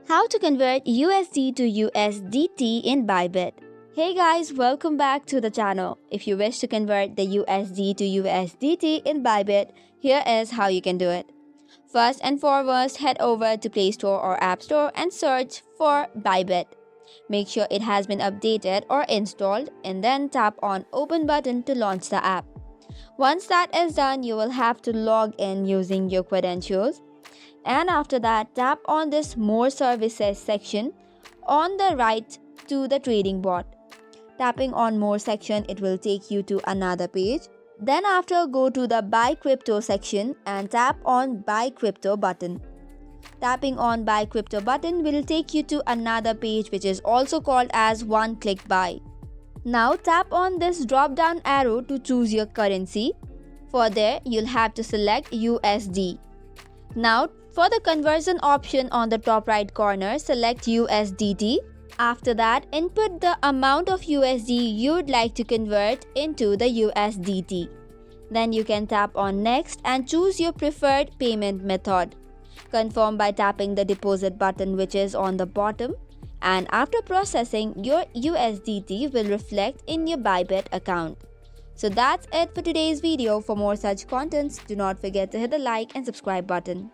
How to convert USD to USDT in Bybit. Hey guys, welcome back to the channel. If you wish to convert the USD to USDT in Bybit, here is how you can do it. First and foremost, head over to Play Store or App Store and search for Bybit. Make sure it has been updated or installed and then tap on Open button to launch the app. Once that is done, you will have to log in using your credentials. And after that, tap on this More Services section on the right to the trading bot. Tapping on More section, it will take you to another page. Then after, go to the Buy Crypto section and tap on Buy Crypto button. Tapping on Buy Crypto button will take you to another page which is also called as One Click Buy. Now tap on this drop down arrow to choose your currency. For there, you'll have to select USD. Now, for the conversion option on the top right corner, select USDT. After that, input the amount of USD you would like to convert into the USDT. Then you can tap on Next and choose your preferred payment method. Confirm by tapping the deposit button which is on the bottom. And after processing, your USDT will reflect in your Bybit account. So that's it for today's video. For more such contents, do not forget to hit the like and subscribe button.